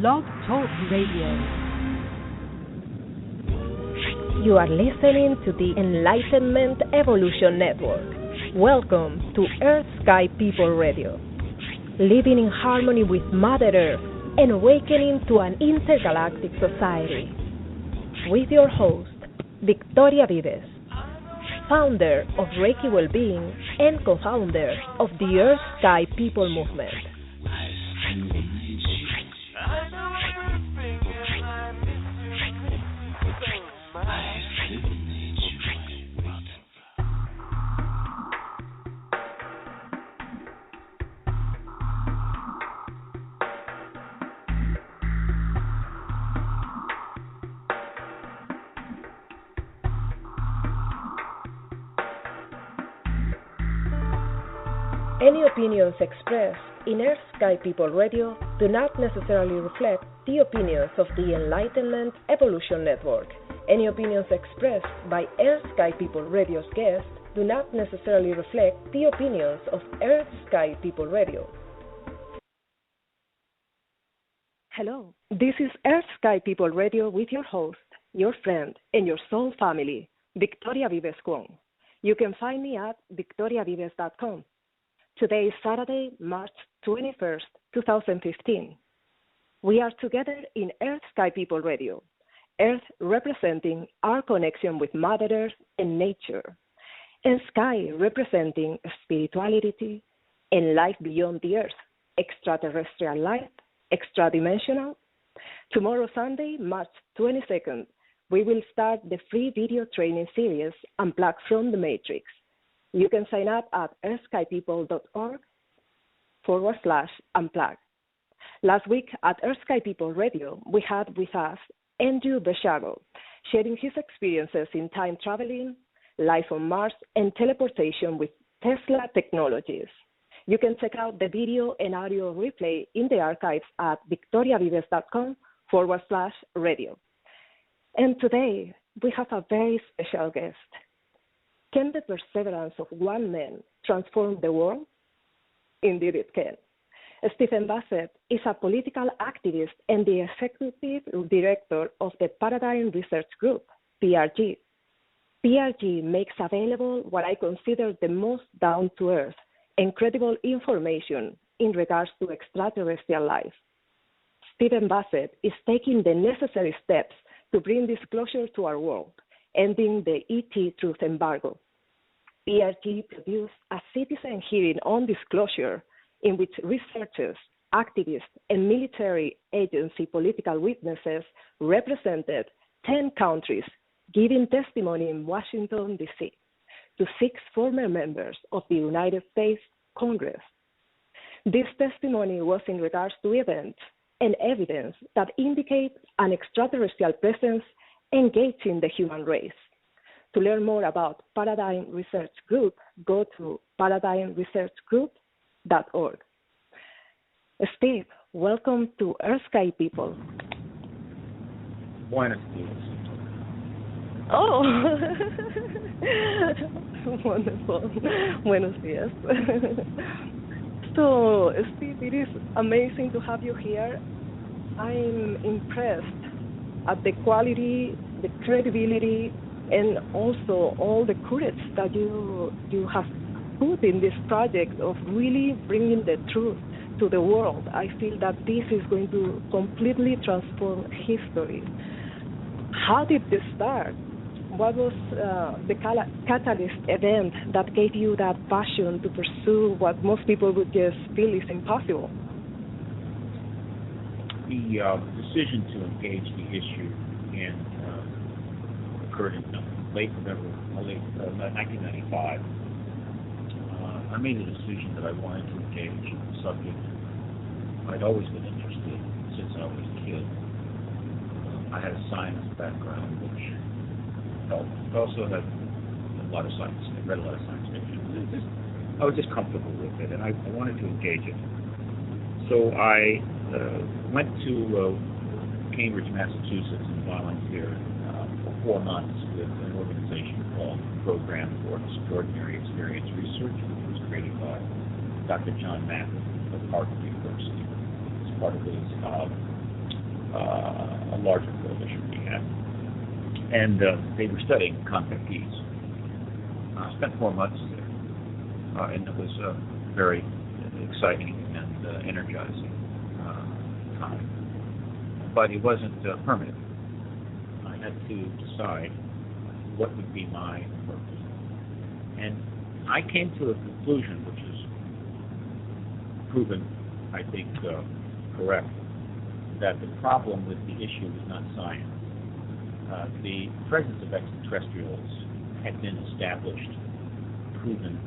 Blog Talk Radio. You are listening to the Enlightenment Evolution Network. Welcome to Earth Sky People Radio. Living in harmony with Mother Earth and awakening to an intergalactic society. With your host, Victoria Vives, founder of Reiki Wellbeing and co-founder of the Earth Sky People Movement. Any opinions expressed in Earth Sky People Radio do not necessarily reflect the opinions of the Enlightenment Evolution Network. Any opinions expressed by Earth Sky People Radio's guests do not necessarily reflect the opinions of Earth Sky People Radio. Hello, this is Earth Sky People Radio with your host, your friend, and your soul family, Victoria Vives Khuong. You can find me at victoriavives.com. Today is Saturday, March 21st, 2015. We are together in Earth Sky People Radio, Earth representing our connection with Mother Earth and nature, and Sky representing spirituality and life beyond the Earth, extraterrestrial life, extra-dimensional. Tomorrow, Sunday, March 22nd, we will start the free video training series, Unplugged from the Matrix. You can sign up at earthskypeople.org/unplug. Last week at Earth Sky People Radio, we had with us Andrew Beshago, sharing his experiences in time traveling, life on Mars, and teleportation with Tesla technologies. You can check out the video and audio replay in the archives at victoriavives.com/radio. And today, we have a very special guest. Can the perseverance of one man transform the world? Indeed it can. Stephen Bassett is a political activist and the executive director of the Paradigm Research Group, PRG. PRG makes available what I consider the most down-to-earth and credible information in regards to extraterrestrial life. Stephen Bassett is taking the necessary steps to bring disclosure to our world, ending the ET truth embargo. PRG produced a citizen hearing on disclosure in which researchers, activists, and military agency political witnesses represented 10 countries giving testimony in Washington, D.C. to 6 former members of the United States Congress. This testimony was in regards to events and evidence that indicate an extraterrestrial presence engaging the human race. To learn more about Paradigm Research Group, go to paradigmresearchgroup.org. Steve, welcome to Earth Sky People. Buenos dias. Oh, wonderful. Buenos dias. So, Steve, it is amazing to have you here. I'm impressed at the quality, the credibility, and also all the courage that you have put in this project of really bringing the truth to the world. I feel that this is going to completely transform history. How did this start? What was the catalyst event that gave you that passion to pursue what most people would just feel is impossible? The decision to engage the issue occurred in late November 1995. I made a decision that I wanted to engage the subject. I'd always been interested since I was a kid. I had a science background, which helped. I also had a lot of science. I read a lot of science fiction. I was just comfortable with it, and I wanted to engage it. So I went to Cambridge, Massachusetts, and volunteered for 4 months with an organization called Program for Extraordinary Experience Research, which was created by Dr. John Mack of Harvard University. As part of his a larger coalition we had. And they were studying contactees. I spent 4 months there, and it was very exciting and energizing time. But it wasn't permanent. I had to decide what would be my purpose. And I came to a conclusion, which is proven, I think, correct, that the problem with the issue is not science. The presence of extraterrestrials had been established, proven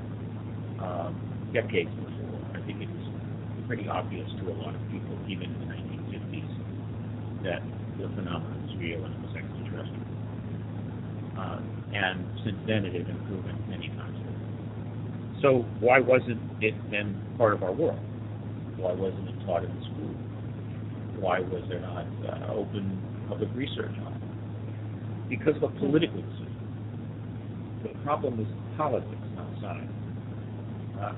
decades before. I think it was pretty obvious to a lot of people, even in the 1950s, that the phenomenon was real and it was extraterrestrial. And since then, it had been proven many times. So why wasn't it then part of our world? Why wasn't it taught in the school? Why was there not open public research on it? Because of a political decision. The problem was politics, not science.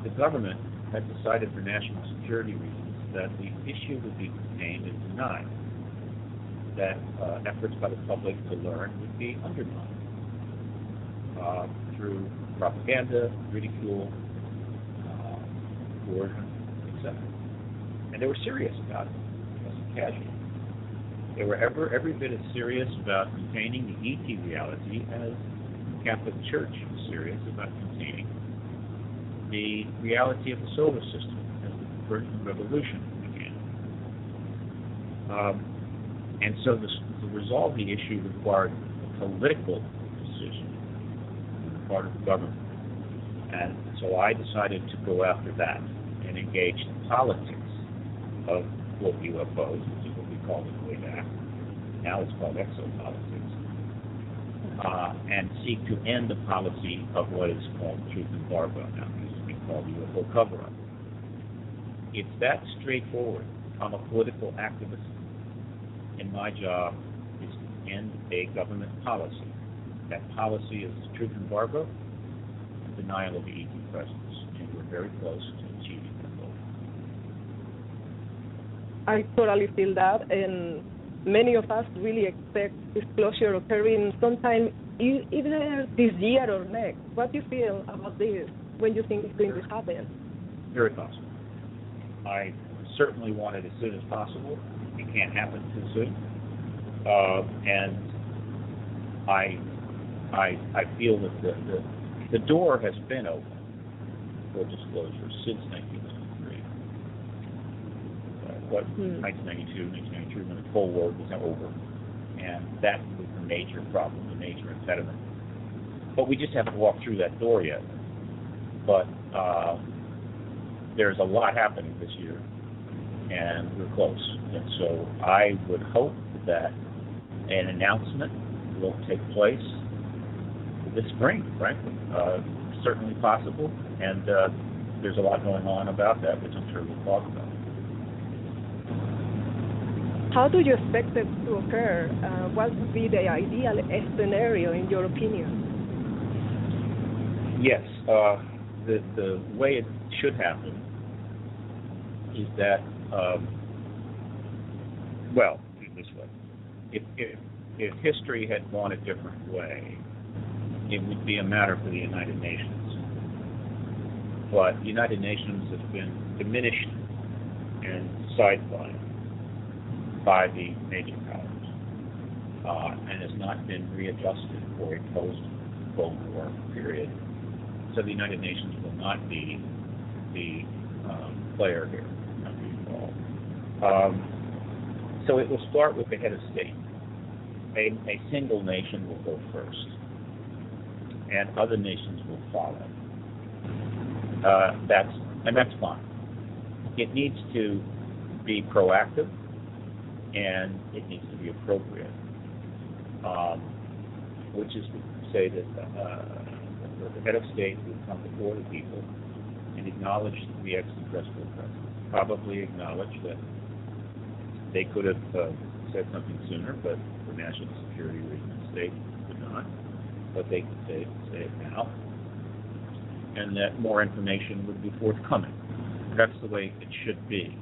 The government had decided for national security reasons that the issue would be contained and denied, that efforts by the public to learn would be undermined through propaganda, ridicule, coercion, etc. And they were serious about it. It wasn't casual. They were every bit as serious about containing the ET reality as the Catholic Church was serious about containing the reality of the solar system as the Persian Revolution began. And so to resolve the issue required a political decision on the part of the government. And so I decided to go after that and engage the politics of UFOs, which is what we called it way back. Now it's called exopolitics. And seek to end the policy of what is called truth embargo. Now it used to be called UFO cover-up. It's that straightforward. I'm a political activist, and my job is to end a government policy. That policy is truth embargo and denial of the ET presence, and we're very close to achieving that goal. I totally feel that, and many of us really expect disclosure occurring sometime either this year or next. What do you feel about this? When do you think it's going to happen? Very possible. I certainly want it as soon as possible. It can't happen too soon. And I feel that the door has been open for disclosure since 1993. 1992, 1993, when the Cold War was over. And that was the major problem, the major impediment. But we just haven't walked through that door yet. But there's a lot happening this year, and we're close. And so I would hope that an announcement will take place this spring, frankly. Certainly possible, and there's a lot going on about that, which I'm sure we'll talk about. How do you expect it to occur? What would be the ideal scenario, in your opinion? Yes, the way it should happen is that, well, put it this way. If history had gone a different way, it would be a matter for the United Nations. But the United Nations has been diminished and sidelined by the major powers, and has not been readjusted for a post-Cold War period. So the United Nations will not be the player here, not be involved. So it will start with the head of state. A single nation will go first, and other nations will follow. That's fine. It needs to be proactive, and it needs to be appropriate, which is to say that the head of state would come before the people and acknowledge the extraterrestrial presence. Probably acknowledge that they could have said something sooner, but for national security reasons they could not. But they could say it now, and that more information would be forthcoming. That's the way it should be.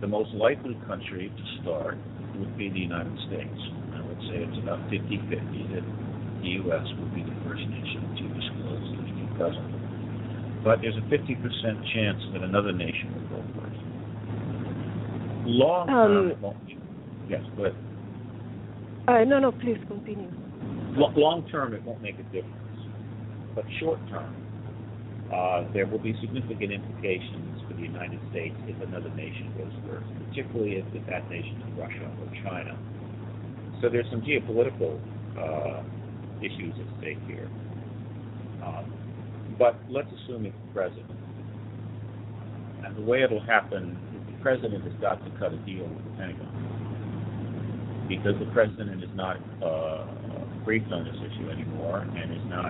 The most likely country to start would be the United States. I would say it's about 50-50 that the U.S. would be the first nation to disclose the new president. But there's a 50% chance that another nation will go first. Long term, it won't be. Yes, go ahead. No, please continue. Long term, it won't make a difference. But short term, there will be significant implications for the United States if another nation goes first, particularly if that nation is Russia or China. So there's some geopolitical issues at stake here. But let's assume it's the president. And the way it'll happen is the president has got to cut a deal with the Pentagon, because the president is not briefed on this issue anymore and is not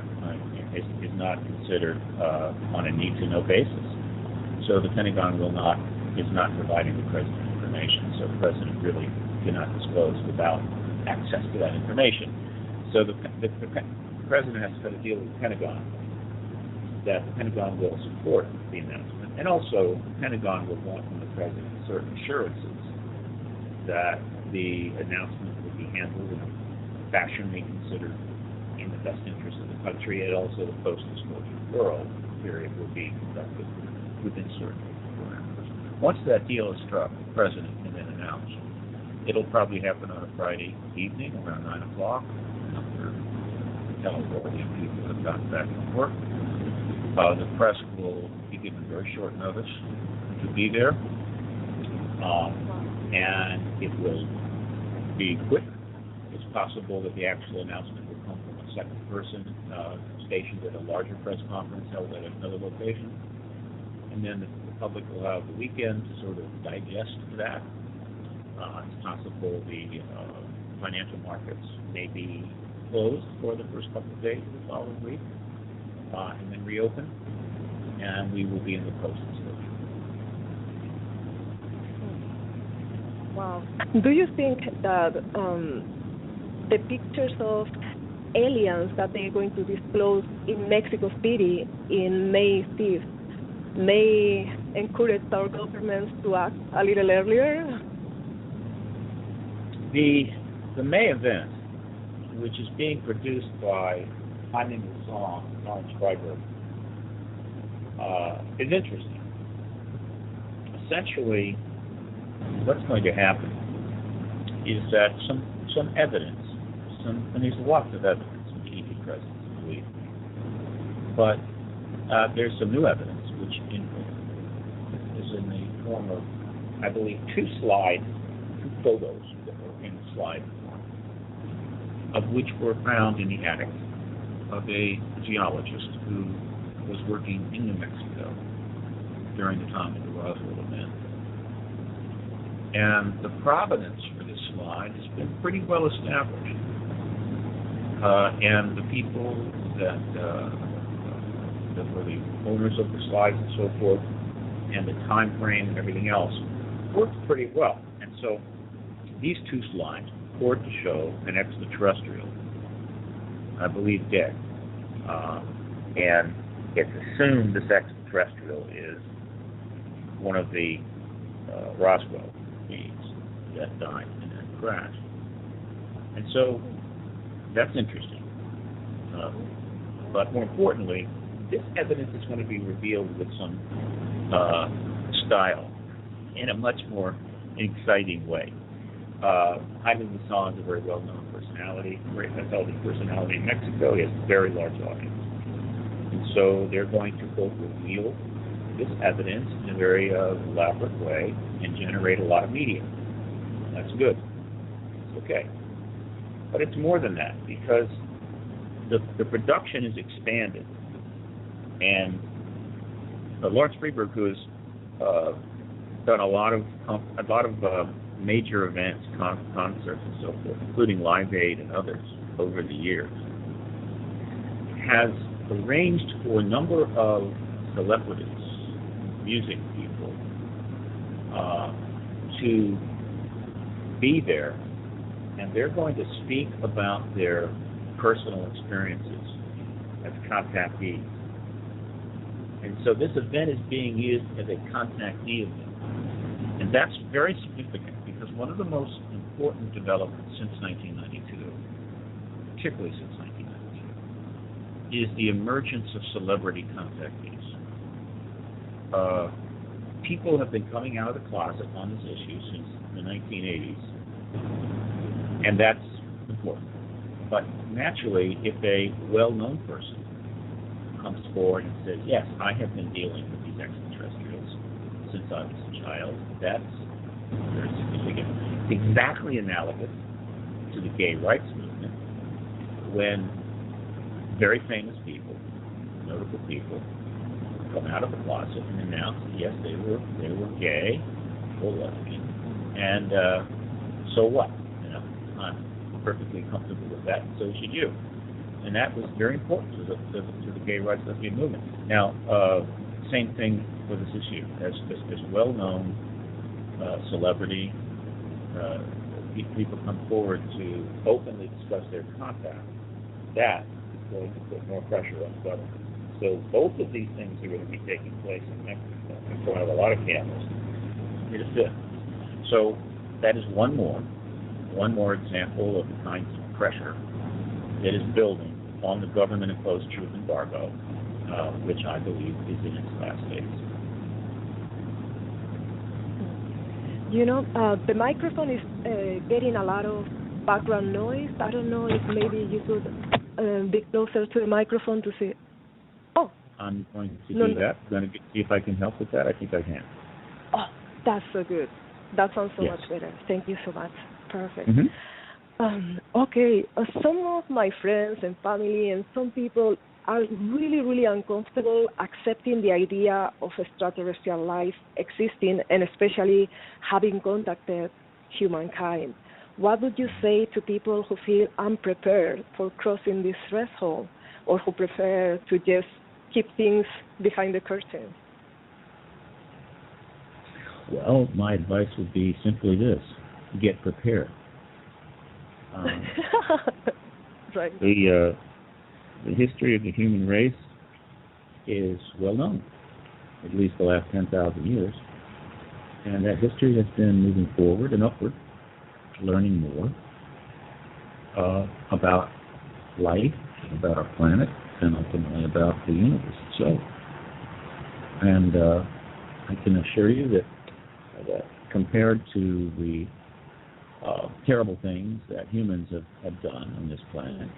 considered on a need-to-know basis. So the Pentagon is not providing the president information. So the president really cannot disclose without access to that information. So the president has to cut a deal with the Pentagon that the Pentagon will support the announcement, and also the Pentagon will want from the president certain assurances that the announcement will be handled in a fashion we consider in the best interest of the country, and also the post-disclosure world period will be conducted within certain parameters. Once that deal is struck, the president can then announce. It'll probably happen on a Friday evening around 9 o'clock after teleworking people have gotten back from work. The press will be given very short notice to be there, and it will be quick. It's possible that the actual announcement will come from a second person stationed at a larger press conference held at another location, and then the public will have the weekend to sort of digest that. It's possible the financial markets may be closed for the first couple of days of the following week, and then reopen, and we will be in the post-disclosure. Wow. Do you think that the pictures of aliens that they're going to disclose in Mexico City in May 5th may encourage our governments to act a little earlier? The May event, which is being produced by Vives Khuong, is interesting. Essentially, what's going to happen is that some evidence, and there's lots of evidence in the ET presence, believe me, but there's some new evidence which is in the form of, I believe, two photos that were in the slide form, of which were found in the attic of a geologist who was working in New Mexico during the time of the Roswell event. And the provenance for this slide has been pretty well established. And the people that were the owners of the slides and so forth, and the time frame and everything else, worked pretty well. And so these two slides purport to show an extraterrestrial, I believe dead. And it's assumed this extraterrestrial is one of the Roswell beings that died in that crash. And so that's interesting. But more importantly, this evidence is going to be revealed with some style in a much more exciting way. Vives Khuong is a very well-known personality, very intelligent personality in Mexico. He has a very large audience. And so they're going to both reveal this evidence in a very elaborate way and generate a lot of media. That's good. It's okay. But it's more than that, because the production is expanded. And Lawrence Freeberg, who has done a lot of major events, concerts and so forth, including Live Aid and others over the years, has arranged for a number of celebrities, music people, to be there, and they're going to speak about their personal experiences as contactees. And so this event is being used as a contactee event. And that's very significant, because one of the most important development since 1992, particularly since 1992, is the emergence of celebrity contactees. People have been coming out of the closet on this issue since the 1980s, and that's important. But naturally, if a well-known person comes forward and says, yes, I have been dealing with these extraterrestrials since I was a child, that's very significant. It's exactly analogous to the gay rights movement when very famous people, notable people, come out of the closet and announce that yes, they were gay or lesbian, and so what? You know, I'm perfectly comfortable with that, and so should you. And that was very important to the gay rights lesbian movement. Now, same thing for this issue. As well-known celebrity people come forward to openly discuss their contact, that is going to put more pressure on the government. So both of these things are going to be taking place in Mexico in front of a lot of cameras. It is it. So that is one more example of the kinds of pressure that is building on the government-imposed truth embargo, which I believe is in its last phase. You know, the microphone is getting a lot of background noise. I don't know if maybe you could be closer to the microphone to see. Oh. I'm going to do that. I'm going to see if I can help with that. I think I can. Oh, that's so good. That sounds so much better. Thank you so much. Perfect. Okay, some of my friends and family and some people are really, really uncomfortable accepting the idea of extraterrestrial life existing and especially having contacted humankind. What would you say to people who feel unprepared for crossing this threshold or who prefer to just keep things behind the curtain? Well, my advice would be simply this: get prepared. Right. The history of the human race is well known, at least the last 10,000 years, and that history has been moving forward and upward, learning more about life, about our planet, and ultimately about the universe itself. And I can assure you that compared to the terrible things that humans have done on this planet,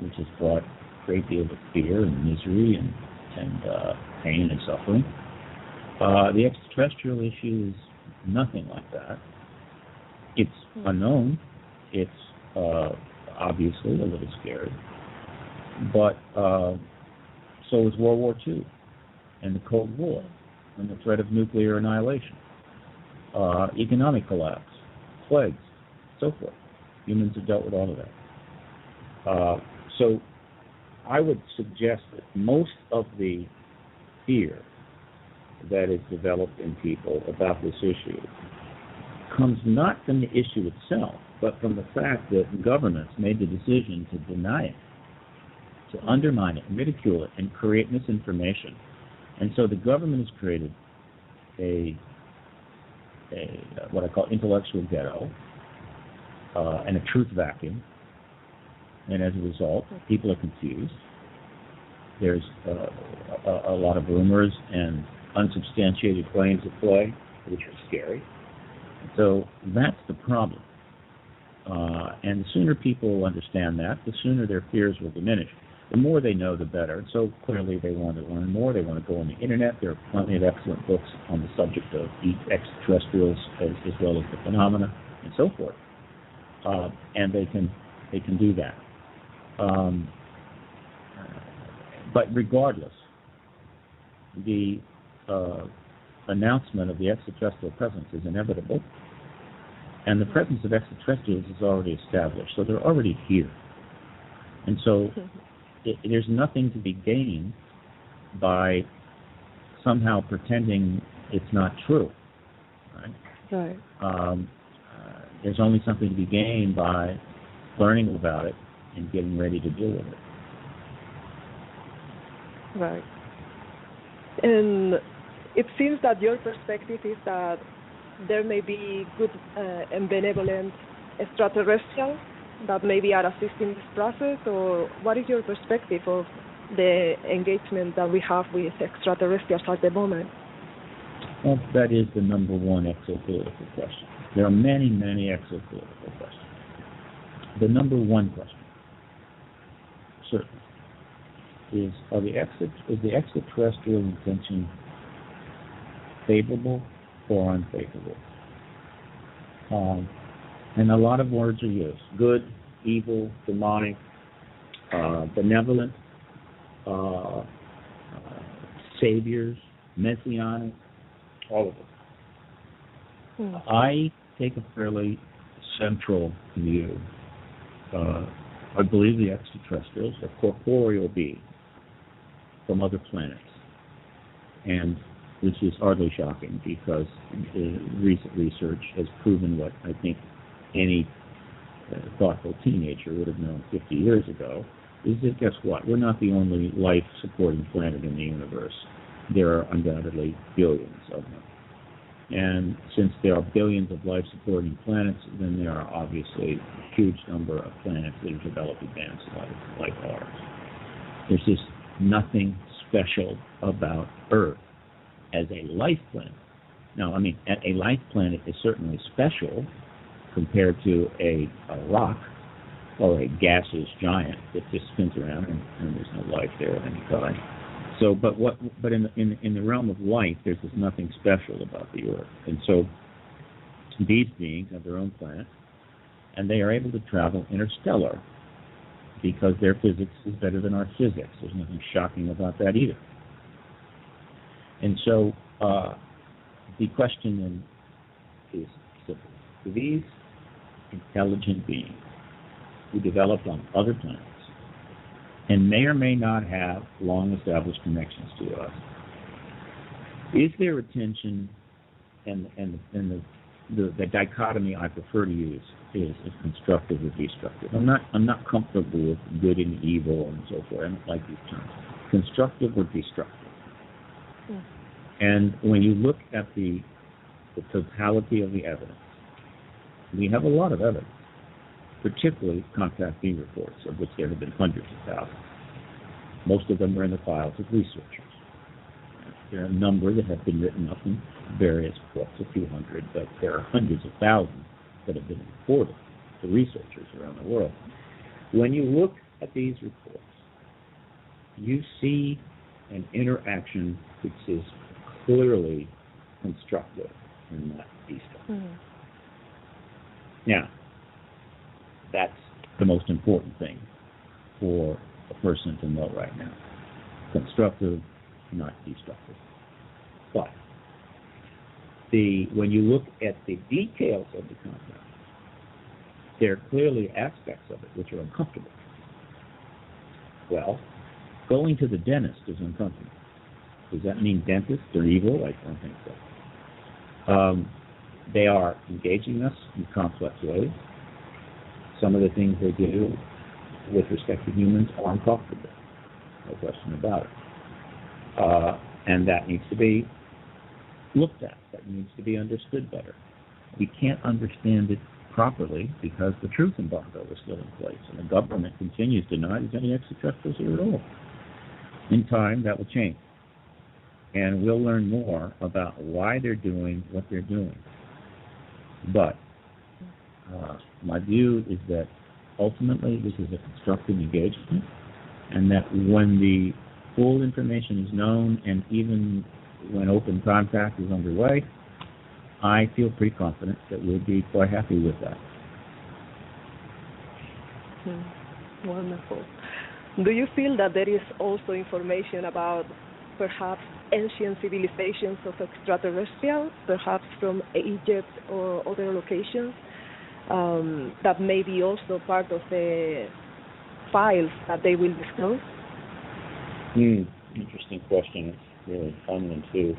which has brought a great deal of fear and misery and pain and suffering, the extraterrestrial issue is nothing like that. It's unknown. It's obviously a little scary. But so is World War II and the Cold War and the threat of nuclear annihilation, economic collapse, plagues, so forth. Humans have dealt with all of that. So I would suggest that most of the fear that is developed in people about this issue comes not from the issue itself, but from the fact that governments made the decision to deny it, to undermine it, ridicule it, and create misinformation. And so the government has created a what I call intellectual ghetto and a truth vacuum. And as a result, people are confused. There's a lot of rumors and unsubstantiated claims at play, which are scary. So that's the problem. And the sooner people understand that, the sooner their fears will diminish. The more they know, the better. So clearly they want to learn more. They want to go on the internet. There are plenty of excellent books on the subject of extraterrestrials as well as the phenomena and so forth. And they can do that. But regardless, the announcement of the extraterrestrial presence is inevitable, and the presence of extraterrestrials is already established, so they're already here. And so there's nothing to be gained by somehow pretending it's not true. Right? There's only something to be gained by learning about it and getting ready to deal with it. Right. And it seems that your perspective is that there may be good and benevolent extraterrestrials that maybe are assisting this process, or what is your perspective of the engagement that we have with extraterrestrials at the moment? Well, that is the number one exopolitical question. There are many, many exopolitical questions. The number one question, certainly, is the extraterrestrial intention favorable or unfavorable? And a lot of words are used: good, evil, demonic, benevolent, saviors, messianic, all of them. I take a fairly central view. I believe the extraterrestrials are corporeal beings from other planets. And this is hardly shocking because recent research has proven what I think any thoughtful teenager would have known 50 years ago, is that guess what? We're not the only life-supporting planet in the universe. There are undoubtedly billions of them. And since there are billions of life-supporting planets, then there are obviously a huge number of planets that have developed advanced life like ours. There's just nothing special about Earth as a life planet. Now, I mean, a life planet is certainly special compared to a rock or a gaseous giant that just spins around and there's no life there of any kind. So, but in the realm of life, there's just nothing special about the Earth. And so these beings have their own planet, and they are able to travel interstellar because their physics is better than our physics. There's nothing shocking about that either. And so the question then is simple. Do these intelligent beings who developed on other planets and may or may not have long-established connections to us, is their attention, and the dichotomy I prefer to use is constructive or destructive. I'm not comfortable with good and evil and so forth. I don't like these terms. Constructive or destructive. Yeah. And when you look at the totality of the evidence, we have a lot of evidence, particularly contact B reports, of which there have been hundreds of thousands. Most of them are in the files of researchers. There are a number that have been written up in various books, a few hundred, but there are hundreds of thousands that have been reported to researchers around the world. When you look at these reports, you see an interaction which is clearly constructive and not destructive. Mm-hmm. Now, that's the most important thing for a person to know right now. Constructive, not destructive. But when you look at the details of the contact, there are clearly aspects of it which are uncomfortable. Well, going to the dentist is uncomfortable. Does that mean dentists are evil? I don't think so. They are engaging us in complex ways. Some of the things they do with respect to humans are uncomfortable. No question about it. And that needs to be looked at. That needs to be understood better. We can't understand it properly because the truth embargo is still in place, and the government continues to deny there's any extraterrestrials here at all. In time, that will change. And we'll learn more about why they're doing what they're doing. But my view is that ultimately this is a constructive engagement, and that when the full information is known and even when open contact is underway, I feel pretty confident that we'll be quite happy with that. Wonderful. Do you feel that there is also information about perhaps ancient civilizations of extraterrestrials, perhaps from Egypt or other locations, that may be also part of the files that they will disclose? Interesting question. It's really fun one, too.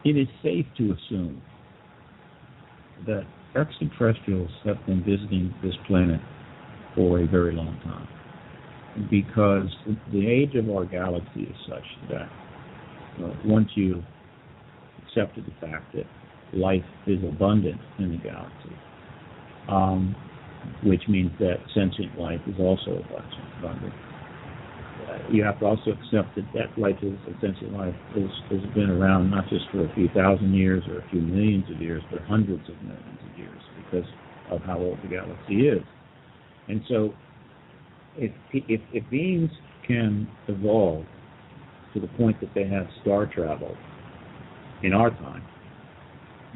It is safe to assume that extraterrestrials have been visiting this planet for a very long time, because the age of our galaxy is such that once you accepted the fact that life is abundant in the galaxy, which means that sentient life is also abundant. You have to also accept that life is, sentient life has been around not just for a few thousand years or a few millions of years, but hundreds of millions of years because of how old the galaxy is. And so if beings can evolve to the point that they have star travel in our time,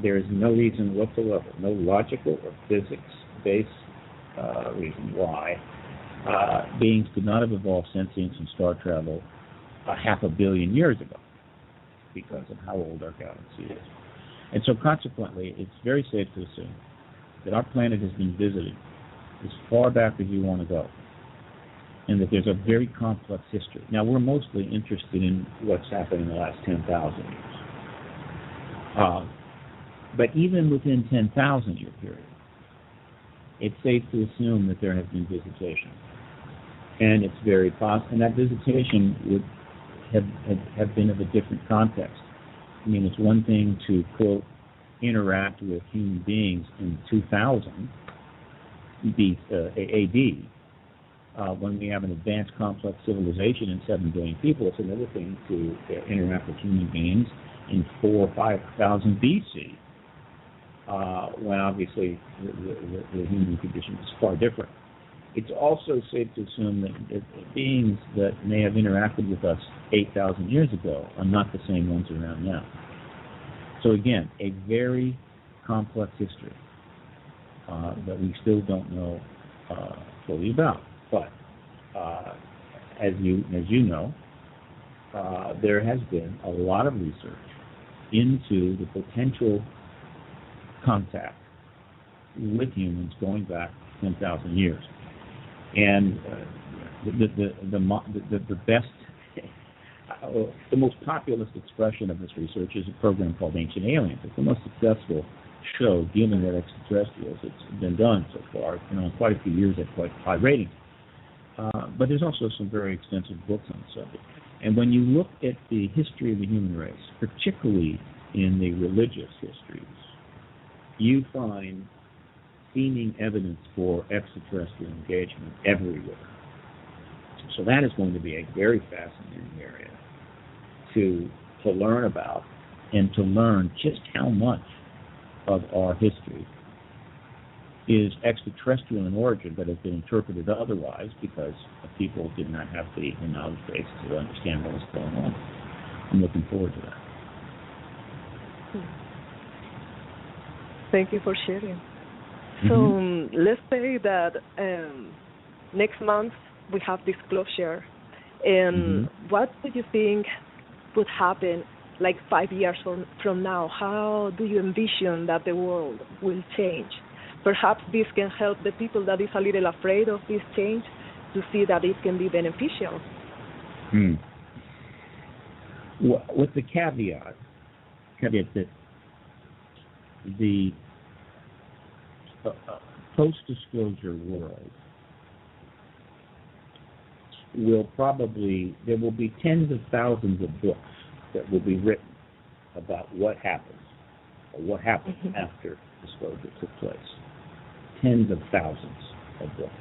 there is no reason whatsoever, no logical or physics-based reason why beings could not have evolved sentience and star travel 500 million years ago because of how old our galaxy is. And so consequently, it's very safe to assume that our planet has been visited as far back as you want to go, and that there's a very complex history. Now, we're mostly interested in what's happened in the last 10,000 years. But even within 10,000 year period, it's safe to assume that there has been visitation. And it's very possible, and that visitation would have been of a different context. I mean, it's one thing to, quote, interact with human beings in 2000 AD, when we have an advanced complex civilization and 7 billion people. It's another thing to interact with human beings in 4,000 or 5,000 BC, when obviously the human condition is far different. It's also safe to assume that beings that may have interacted with us 8,000 years ago are not the same ones around now. So again, a very complex history that we still don't know fully about. But as you know, there has been a lot of research into the potential contact with humans going back 10,000 years. And the best, the most populist expression of this research is a program called Ancient Aliens. It's the most successful show dealing with extraterrestrials that's been done so far. It's been on quite a few years at quite high ratings. But there's also some very extensive books on the subject. And when you look at the history of the human race, particularly in the religious histories, you find seeming evidence for extraterrestrial engagement everywhere. So that is going to be a very fascinating area to learn about, and to learn just how much of our history is extraterrestrial in origin but has been interpreted otherwise because people did not have the knowledge base to understand what was going on. I'm looking forward to that. Thank you for sharing. So let's say that next month we have disclosure. And what do you think would happen like 5 years from now? How do you envision that the world will change? Perhaps this can help the people that is a little afraid of this change to see that it can be beneficial. Well, with the caveat that the post-disclosure world there will be tens of thousands of books that will be written about what happens or what happened after disclosure took place. Tens of thousands of books.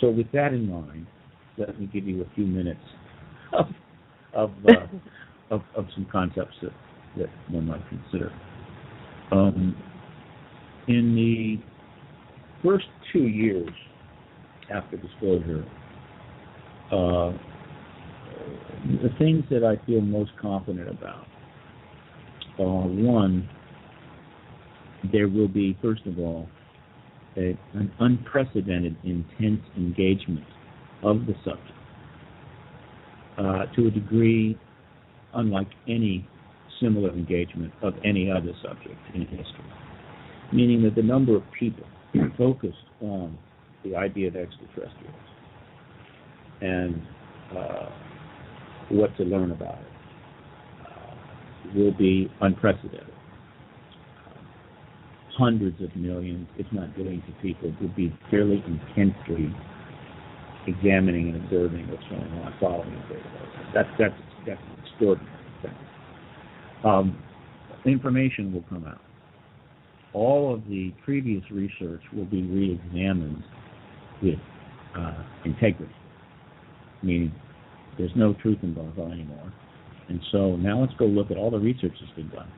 So with that in mind, let me give you a few minutes of some concepts that one might consider. In the first 2 years after disclosure, the things that I feel most confident about are, one, there will be, first of all, an unprecedented, intense engagement of the subject to a degree unlike any similar engagement of any other subject in history. Meaning that the number of people focused on the idea of extraterrestrials and what to learn about it will be unprecedented. Hundreds of millions, if not billions of people will be fairly intensely examining and observing what's going on, following the data. That's an extraordinary thing. Information will come out all of the previous research will be re-examined with integrity, meaning there's no truth involved anymore. And so now let's go look at all the research that's been done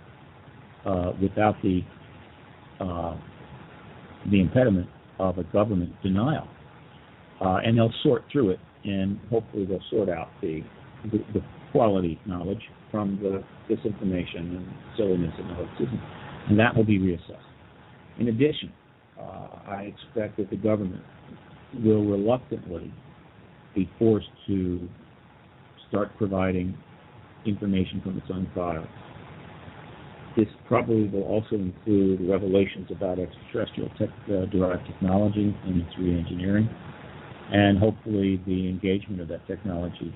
without the impediment of a government denial. And they'll sort through it, and hopefully they'll sort out the quality knowledge from the disinformation and silliness and hoaxes, and that will be reassessed. In addition, I expect that the government will reluctantly be forced to start providing information from its own files. This probably will also include revelations about extraterrestrial derived technology and its re-engineering, and hopefully the engagement of that technology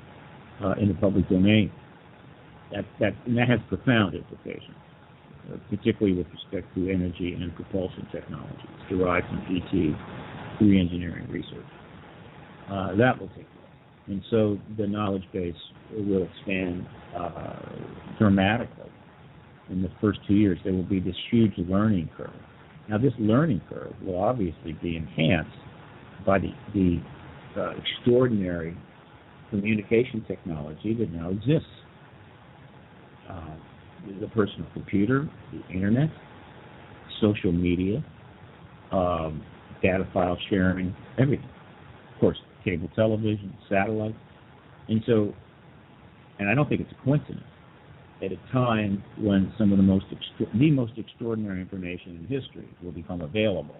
in the public domain. That has profound implications, particularly with respect to energy and propulsion technologies derived from ET re-engineering research. That will take place. And so the knowledge base will expand dramatically. In the first 2 years, there will be this huge learning curve. Now, this learning curve will obviously be enhanced by the extraordinary communication technology that now exists. The personal computer, the internet, social media, data file sharing, everything. Of course, cable television, satellite. And I don't think it's a coincidence, at a time when some of the most extraordinary information in history will become available,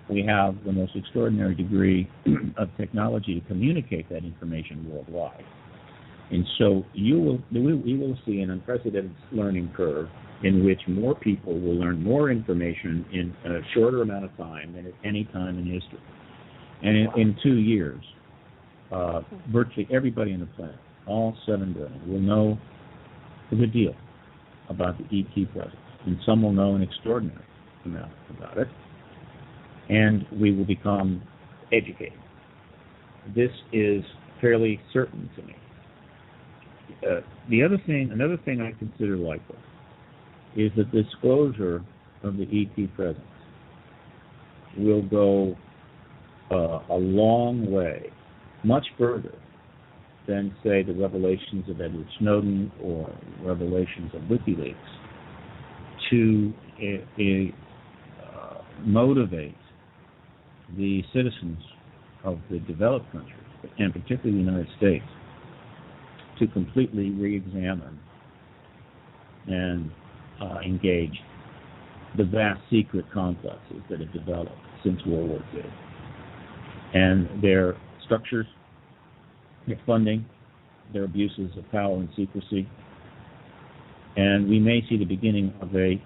we have the most extraordinary degree of technology to communicate that information worldwide. And so we will see an unprecedented learning curve in which more people will learn more information in a shorter amount of time than at any time in history. And in 2 years, virtually everybody on the planet, all 7 billion, will know a good deal about the ET presence. And some will know an extraordinary amount about it. And we will become educated. This is fairly certain to me. Another thing I consider likely is that the disclosure of the ET presence will go a long way, much further than, say, the revelations of Edward Snowden or revelations of WikiLeaks, to motivate the citizens of the developed countries, and particularly the United States, to completely re-examine and engage the vast secret complexes that have developed since World War II, and their structures, their funding, their abuses of power and secrecy. And we may see the beginning of a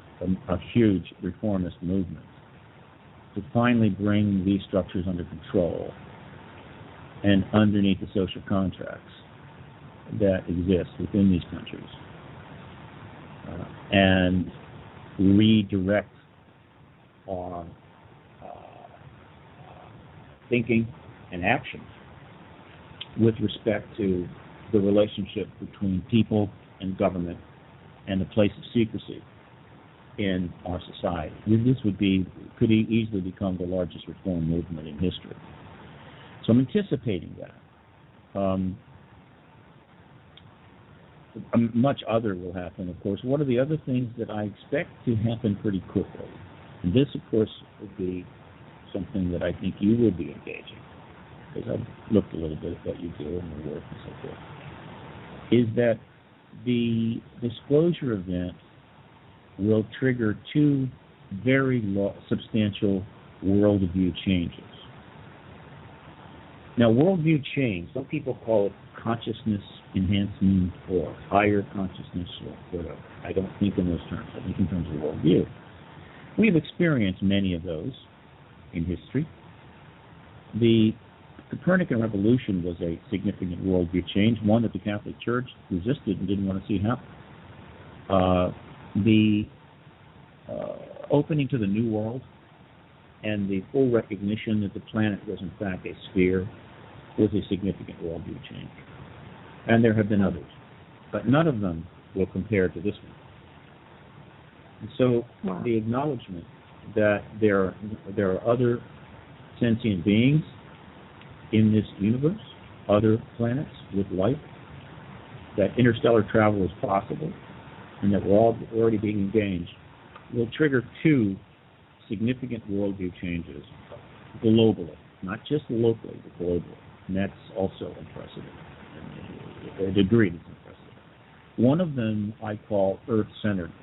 huge reformist movement to finally bring these structures under control and underneath the social contracts that exist within these countries, and redirect our thinking and actions with respect to the relationship between people and government and the place of secrecy in our society. This could easily become the largest reform movement in history. So I'm anticipating that. Much other will happen, of course. One of the other things that I expect to happen pretty quickly, and this, of course, would be something that I think you will be engaging, because I've looked a little bit at what you do and your work and so forth, is that the disclosure event will trigger 2 very substantial worldview changes. Now, worldview change, some people call it consciousness enhancement or higher consciousness or whatever. I don't think in those terms. I think in terms of worldview. We've experienced many of those in history. The Copernican revolution was a significant worldview change, one that the Catholic Church resisted and didn't want to see happen. The opening to the New World and the full recognition that the planet was in fact a sphere was a significant worldview change. And there have been others, but none of them will compare to this one. And so the acknowledgement that there are other sentient beings in this universe, other planets with life, that interstellar travel is possible, and that we're all already being engaged, will trigger two significant worldview changes globally, not just locally, but globally. And that's also impressive. A degree that's impressive. One of them I call Earth-centeredness.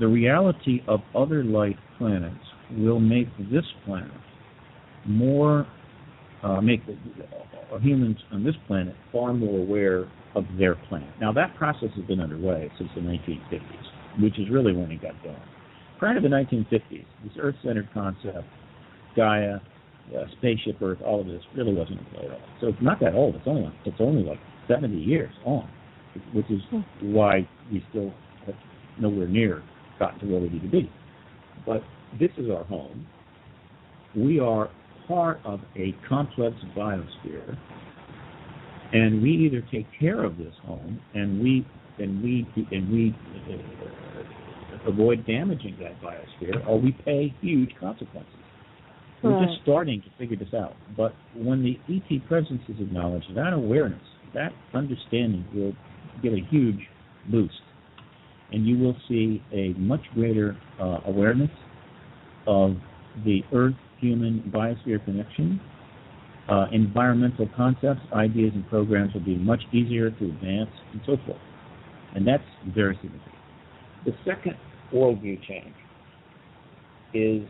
The reality of other life planets will make this planet more, make humans on this planet far more aware of their planet. Now that process has been underway since the 1950s, which is really when it got going. Prior to the 1950s, this Earth-centered concept, Gaia, spaceship Earth, all of this really wasn't in play at all. So it's not that old. It's only like 70 years on, which is why we still have nowhere near gotten to where we need to be. But this is our home. We are part of a complex biosphere, and we either take care of this home and we avoid damaging that biosphere, or we pay huge consequences. We're just starting to figure this out. But when the ET presence is acknowledged, that awareness, that understanding will get a huge boost. And you will see a much greater awareness of the Earth-human biosphere connection. Environmental concepts, ideas, and programs will be much easier to advance, and so forth. And that's very significant. The second worldview change is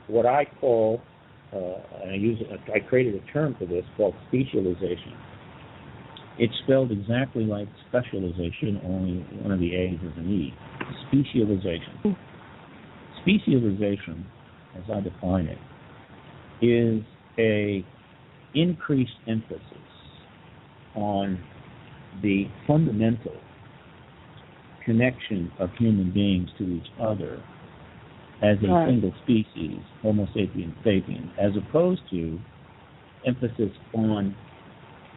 what I call, I created a term for this called specialization. It's spelled exactly like specialization, only one of the A's is an E. Specialization. Specialization, as I define it, is a increased emphasis on the fundamental connection of human beings to each other as a single species, Homo sapiens sapiens, as opposed to emphasis on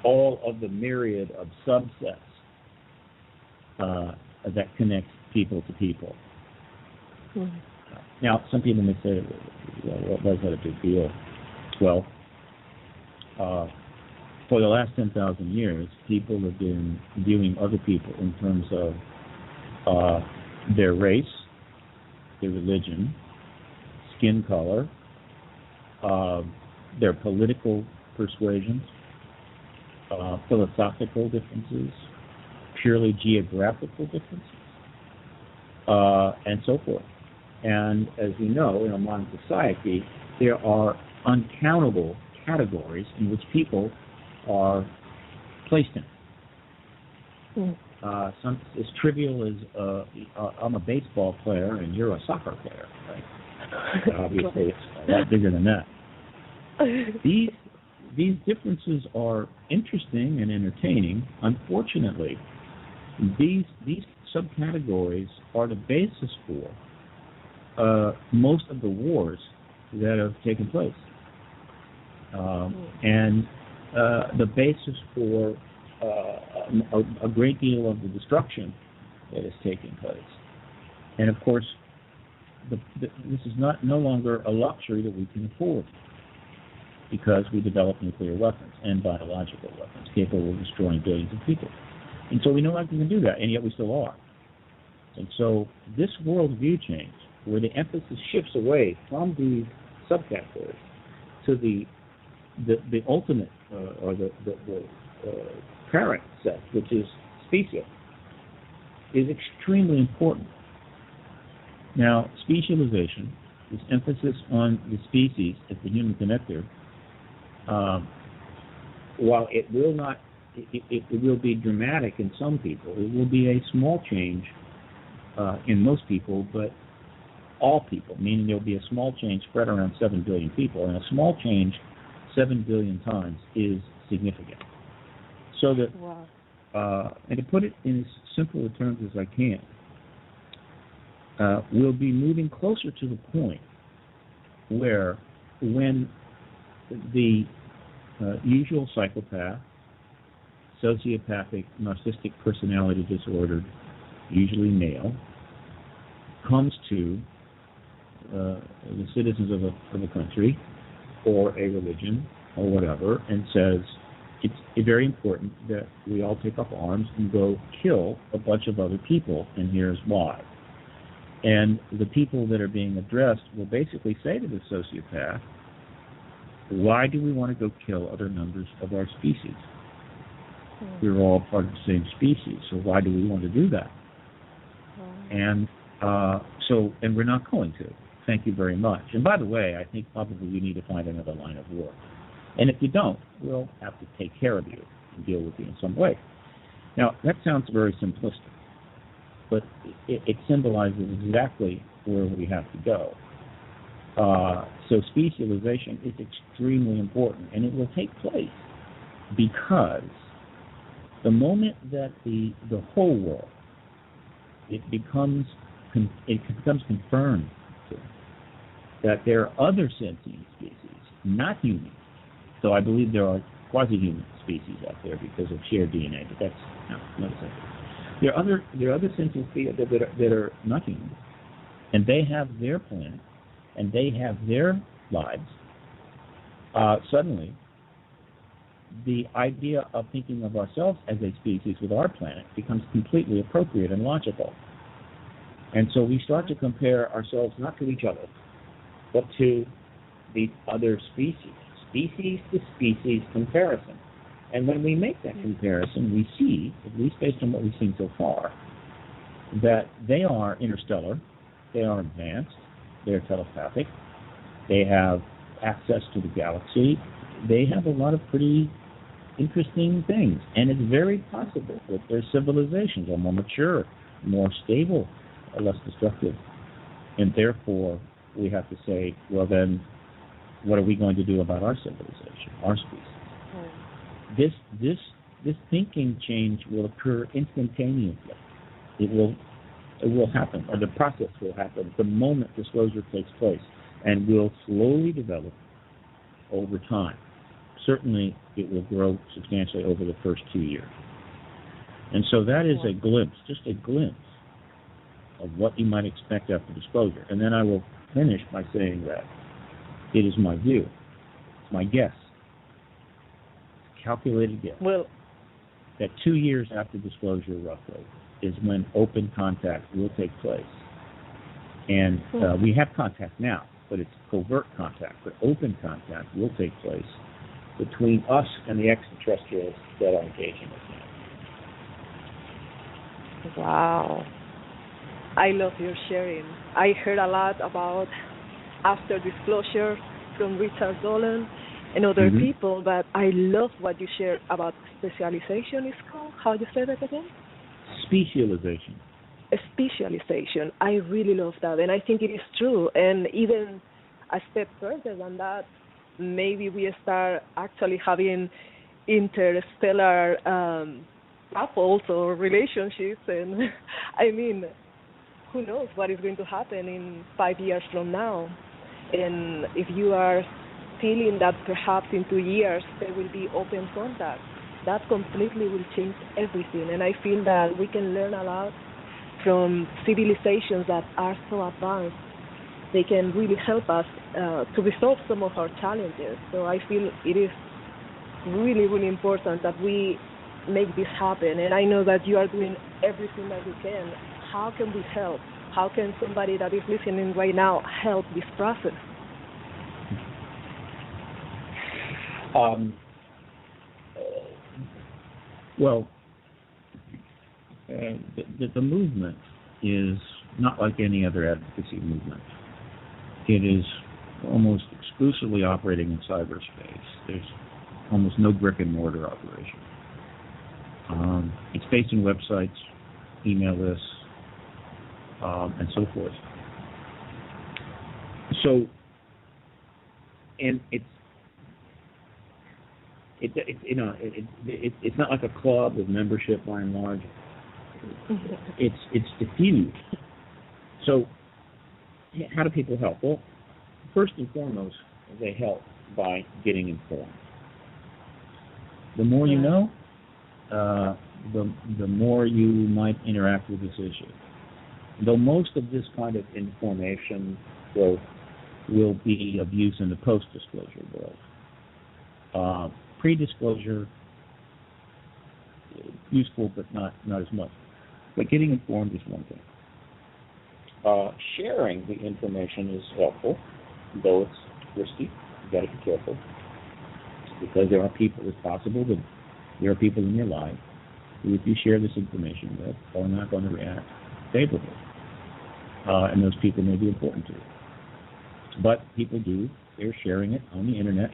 all of the myriad of subsets that connect people to people. Now, some people may say, well, why is that a big deal? Well, for the last 10,000 years, people have been viewing other people in terms of their race, their religion, skin color, their political persuasions, philosophical differences, purely geographical differences, and so forth. And as we know, in a modern society, there are uncountable categories in which people are placed in. Some as trivial as I'm a baseball player and you're a soccer player, right? Obviously, it's a lot bigger than that. These differences are interesting and entertaining. Unfortunately, these subcategories are the basis for most of the wars that have taken place, and the basis for a great deal of the destruction that is taking place. And of course, this is no longer a luxury that we can afford, because we develop nuclear weapons and biological weapons capable of destroying billions of people. And so we no longer can do that, and yet we still are. And so this worldview change, where the emphasis shifts away from these subcategories to the ultimate or the parent set, which is species, is extremely important. Now, specialization, this emphasis on the species as the human connector, while it will not, it will be dramatic in some people, it will be a small change in most people, but all people, meaning there will be a small change spread around 7 billion people, and a small change 7 billion times is significant. So that, and to put it in as simple terms as I can, we'll be moving closer to the point where when the usual psychopath, sociopathic, narcissistic personality disorder, usually male, comes to the citizens of a country or a religion or whatever, and says it's very important that we all take up arms and go kill a bunch of other people, and here's why. And the people that are being addressed will basically say to the sociopath, why do we want to go kill other members of our species? We're all part of the same species, so why do we want to do that? And and we're not going to. Thank you very much. And by the way, I think probably we need to find another line of work. And if you don't, we'll have to take care of you and deal with you in some way. Now, that sounds very simplistic, but it symbolizes exactly where we have to go. So specialization is extremely important, and it will take place because the moment that the whole world, it becomes confirmed that there are other sentient species, not humans. So I believe there are quasi-human species out there because of shared DNA, but that's another subject. There are other sentient species that are not human, and they have their planet, and they have their lives. Suddenly, the idea of thinking of ourselves as a species with our planet becomes completely appropriate and logical. And so we start to compare ourselves not to each other, but to the other species, species to species comparison. And when we make that comparison, we see, at least based on what we've seen so far, that they are interstellar, they are advanced, they're telepathic, they have access to the galaxy, they have a lot of pretty interesting things. And it's very possible that their civilizations are more mature, more stable, less destructive. And therefore, we have to say, well then, what are we going to do about our civilization, our species? This thinking change will occur instantaneously. It will happen, or the process will happen the moment disclosure takes place, and will slowly develop over time. Certainly, it will grow substantially over the first 2 years. And so that is a glimpse, just a glimpse of what you might expect after disclosure. And then I will finish by saying that it is my view, it's my guess, calculated guess, that 2 years after disclosure, roughly, is when open contact will take place. And we have contact now, but it's covert contact. But open contact will take place between us and the extraterrestrials that are engaging us now. Wow. I love your sharing. I heard a lot about after disclosure from Richard Dolan and other people, but I love what you shared about specialization is called. How you say that again? Specialization. Specialization. I really love that, and I think it is true. And even a step further than that, maybe we start actually having interstellar couples or relationships, and I mean, who knows what is going to happen in 5 years from now. And if you are feeling that perhaps in 2 years there will be open contact, that completely will change everything. And I feel that we can learn a lot from civilizations that are so advanced. They can really help us to resolve some of our challenges. So I feel it is really, really important that we make this happen. And I know that you are doing everything that you can. How can we help? How can somebody that is listening right now help this process? The movement is not like any other advocacy movement. It is almost exclusively operating in cyberspace. There's almost no brick and mortar operation. It's based on websites, email lists, and so forth. So, and it's not like a club with membership by and large. It's diffused. So, how do people help? Well, first and foremost, they help by getting informed. The more you know, the more you might interact with this issue. Though most of this kind of information growth will be of use in the post-disclosure world. Pre-disclosure, useful, but not as much. But getting informed is one thing. Sharing the information is helpful, though it's risky. You've got to be careful, because there are people, it's possible that there are people in your life who, if you share this information with, are not going to react favorably. And those people may be important to you. But people do. They're sharing it on the internet,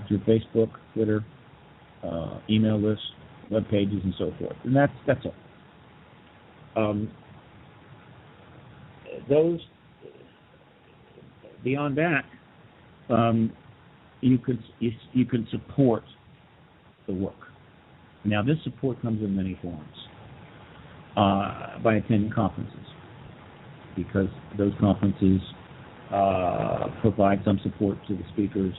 through Facebook, Twitter, email lists, web pages, and so forth. And that's all. Those beyond that, you can support the work. Now, this support comes in many forms. By attending conferences, because those conferences provide some support to the speakers,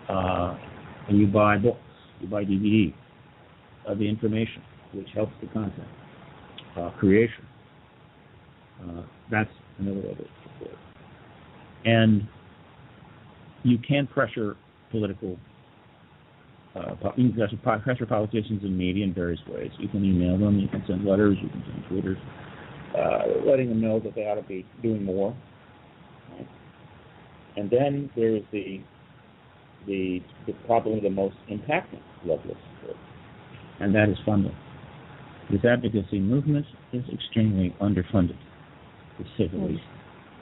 and you buy books, you buy DVDs of the information, which helps the content creation. That's another level of support. And you can pressure political, you can pressure politicians and media in various ways. You can email them, you can send letters, you can send Twitters, letting them know that they ought to be doing more. Right? And then there's the probably the most impacting level of support, and that is funding. This advocacy movement is extremely underfunded, to say the least.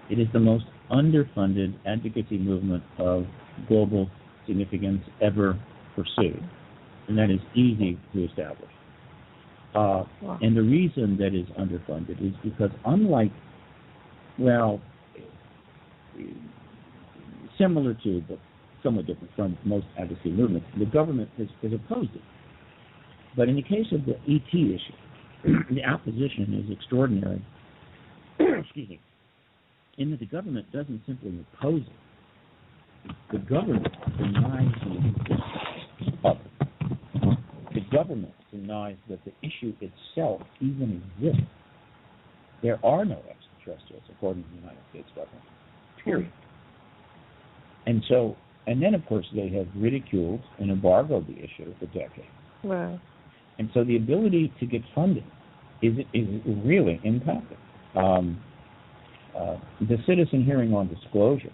It is the most underfunded advocacy movement of global significance ever pursued, and that is easy to establish. And the reason that is underfunded is because, unlike, well, similar to, but somewhat different from most advocacy movements, the government has opposed it. But in the case of the ET issue, the opposition is extraordinary. Excuse me. In that the government doesn't simply oppose it. The government denies the existence of it. The government denies that the issue itself even exists. There are no extraterrestrials, according to the United States government. Period. And then, of course, they have ridiculed and embargoed the issue for decades. Wow. And so the ability to get funding is really impacted. The citizen hearing on disclosure,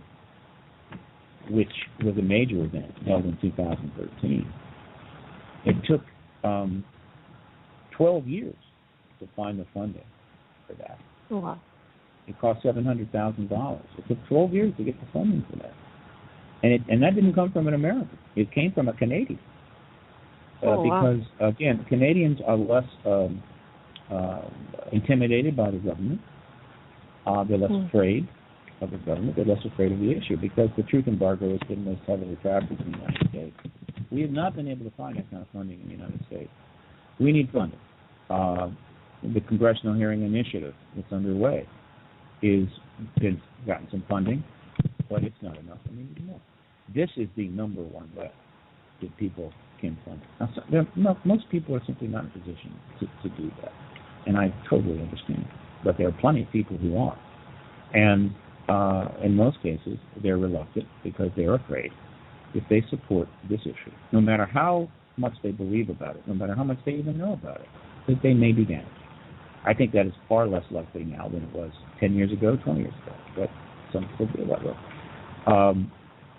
which was a major event held in 2013, it took 12 years to find the funding for that. Oh, wow. It cost $700,000. It took 12 years to get the funding for that. And that didn't come from an American. It came from a Canadian. Because, again, Canadians are less intimidated by the government. They're less afraid of the government. They're less afraid of the issue, because the truth embargo has been most heavily practiced in the United States. We have not been able to find that kind of funding in the United States. We need funding. The Congressional Hearing Initiative that's underway has gotten some funding, but it's not enough. We need more. This is the number one way that people can fund it. Now, most people are simply not in a position to do that, and I totally understand. But there are plenty of people who are. And in most cases, they're reluctant because they're afraid if they support this issue, no matter how much they believe about it, no matter how much they even know about it, that they may be damaged. I think that is far less likely now than it was 10 years ago, 20 years ago, but some people feel that way.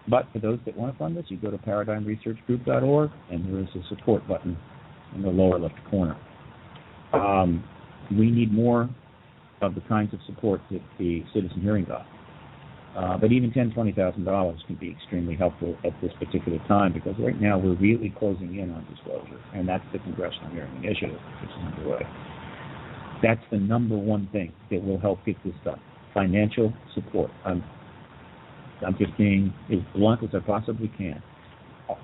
But for those that want to fund this, you go to paradigmresearchgroup.org, and there is a support button in the lower left corner. We need more of the kinds of support that the citizen hearing got. But even $10,000, $20,000 can be extremely helpful at this particular time, because right now we're really closing in on disclosure, and that's the Congressional Hearing Initiative, which is underway. That's the number one thing that will help get this done: financial support. I'm just being as blunt as I possibly can.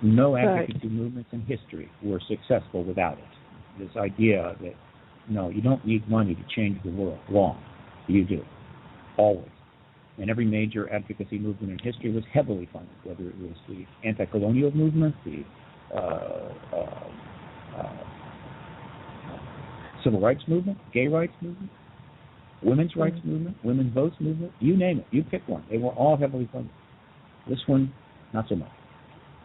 No advocacy movements in history were successful without it. This idea that, no, you don't need money to change the world. Wrong. You do. Always. And every major advocacy movement in history was heavily funded, whether it was the anti-colonial movement, the civil rights movement, gay rights movement. Women's rights movement, women's votes movement, you name it, you pick one. They were all heavily funded. This one, not so much.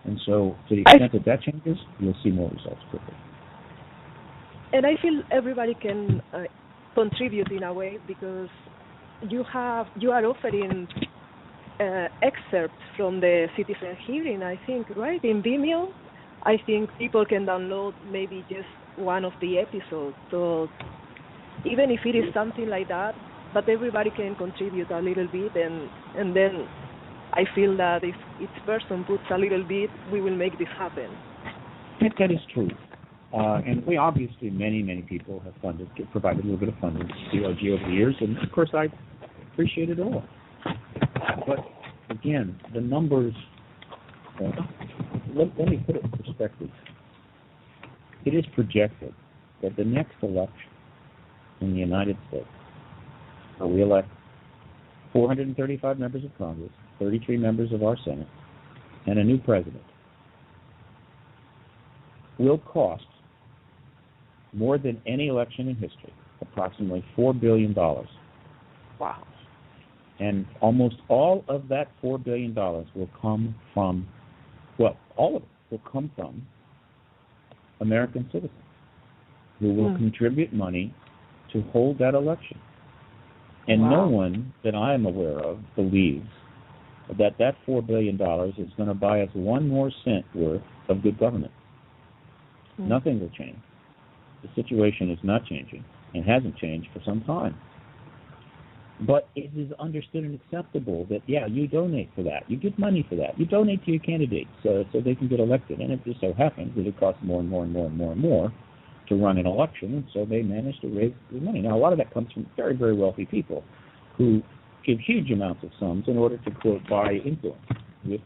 And so, to the extent that changes, you'll see more results quickly. And I feel everybody can contribute in a way, because you are offering excerpts from the citizen hearing, I think, right, in Vimeo. I think people can download maybe just one of the episodes. So even if it is something like that, but everybody can contribute a little bit, and then I feel that if each person puts a little bit, we will make this happen. That is true. And we obviously, many people have provided a little bit of funding to CRG over the years, and of course I appreciate it all. But again, the numbers, let me put it in perspective. It is projected that the next election in the United States, where we elect 435 members of Congress, 33 members of our Senate, and a new president, will cost more than any election in history, approximately $4 billion. Wow. And almost all of that $4 billion will come from, all of it will come from American citizens who will contribute money to hold that election. And no one that I am aware of believes that $4 billion is going to buy us one more cent worth of good government. Nothing will change. The situation is not changing and hasn't changed for some time. But it is understood and acceptable that, you donate for that. You give money for that. You donate to your candidates so they can get elected. And it just so happens that it costs more and more to run an election, and so they manage to raise the money. Now, a lot of that comes from very, very wealthy people who give huge amounts of sums in order to, quote, buy influence with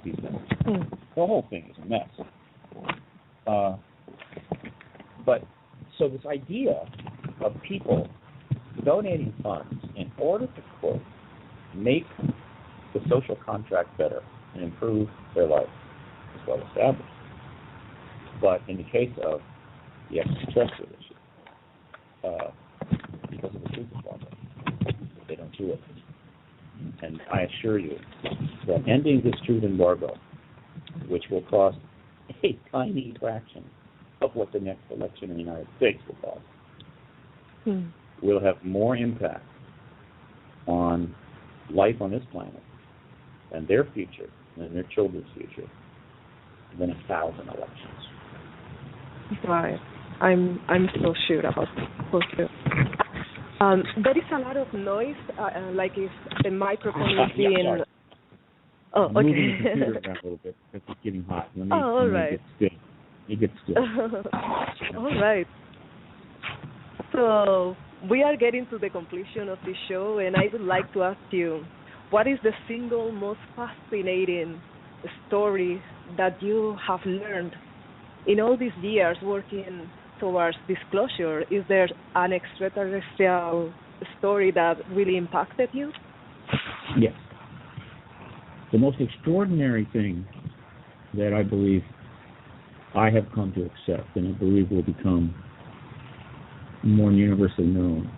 these things. The whole thing is a mess. But so this idea of people donating funds in order to, quote, make the social contract better and improve their life is well established. But in the case of the extraterrestrial issue, because of the truth embargo, they don't do it. And I assure you that ending this truth embargo, which will cost a tiny fraction of what the next election in the United States will cost, will have more impact on life on this planet and their future and their children's future than 1,000 elections. Right. I'm so sure about it. So sure. There is a lot of noise, like if the microphone is being... Oh, okay. Moving the computer around a little bit because it's getting hot. All right. It gets still. All right. So we are getting to the conclusion of this show, and I would like to ask you, what is the single most fascinating story that you have learned in all these years working towards disclosure? Is there an extraterrestrial story that really impacted you? Yes. The most extraordinary thing that I believe I have come to accept, and I believe will become more universally known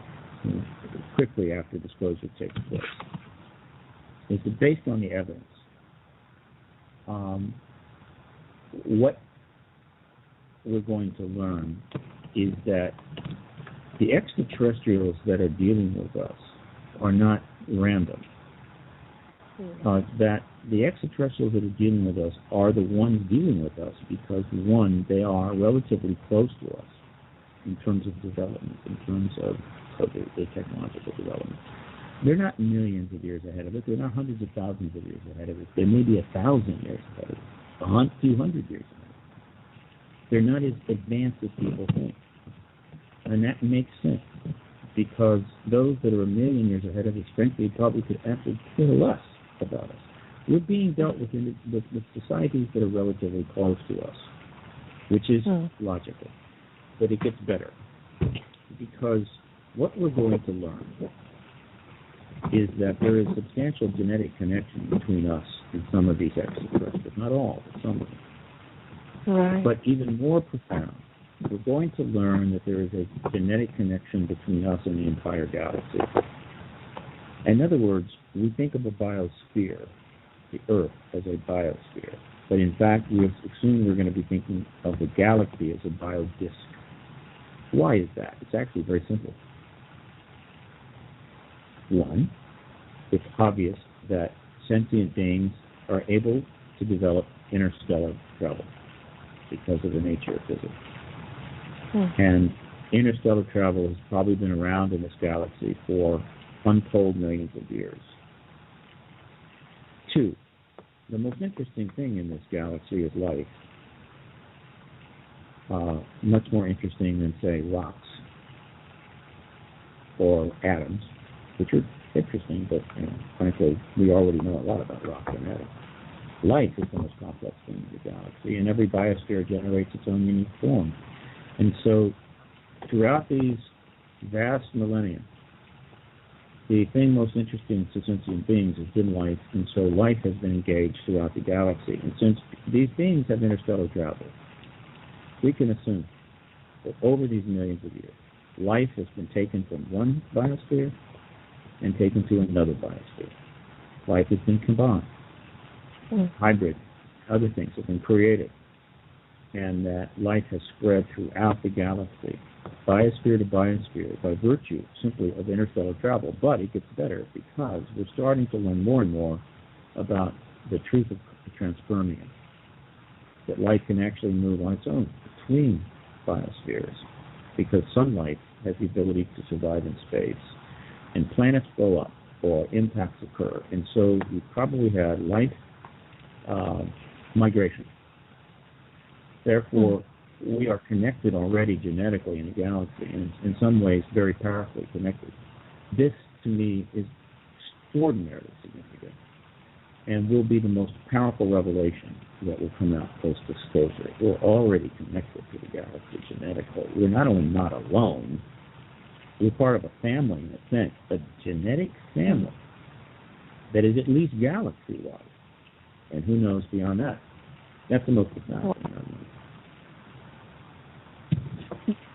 quickly after disclosure takes place, is that based on the evidence, what we're going to learn is that the extraterrestrials that are dealing with us are not random. That the extraterrestrials that are dealing with us are the ones dealing with us because, one, they are relatively close to us in terms of development, in terms of the technological development. They're not millions of years ahead of us. They're not hundreds of thousands of years ahead of us. They may be 1,000 years ahead of us, 200 years ahead of us. They're not as advanced as people think. And that makes sense because those that are a million years ahead of us, frankly, probably could actually care less about us. We're being dealt with with societies that are relatively close to us, which is logical. But it gets better because what we're going to learn is that there is substantial genetic connection between us and some of these extraterrestrials. Not all, but some of them. Right. But even more profound we're going to learn that there is a genetic connection between us and the entire galaxy. In other words, we think of a biosphere, the Earth, as a biosphere. But in fact, we assume we're going to be thinking of the galaxy as a biodisk. Why is that? It's actually very simple. One, it's obvious that sentient beings are able to develop interstellar travel because of the nature of physics. And interstellar travel has probably been around in this galaxy for untold millions of years. Two, the most interesting thing in this galaxy is life. Much more interesting than, say, rocks or atoms, which are interesting, but frankly, we already know a lot about rocks and atoms. Life is the most complex thing in the galaxy, and every biosphere generates its own unique form. And so, throughout these vast millennia, the thing most interesting to sentient beings has been life, and so life has been engaged throughout the galaxy. And since these beings have interstellar travel, we can assume that over these millions of years, life has been taken from one biosphere and taken to another biosphere. Life has been combined, hybrid, other things have been created, and that life has spread throughout the galaxy, biosphere to biosphere, by virtue simply of interstellar travel. But it gets better because we're starting to learn more and more about the truth of transpermia, that life can actually move on its own between biospheres, because sunlight has the ability to survive in space, and planets blow up or impacts occur. And so we probably had light migration. Therefore, we are connected already genetically in the galaxy, and in some ways very powerfully connected. This, to me, is extraordinarily significant and will be the most powerful revelation that will come out post-disclosure. We're already connected to the galaxy genetically. We're not only not alone, we're part of a family in a sense, a genetic family that is at least galaxy-wide. And who knows beyond that? That's the most profound thing.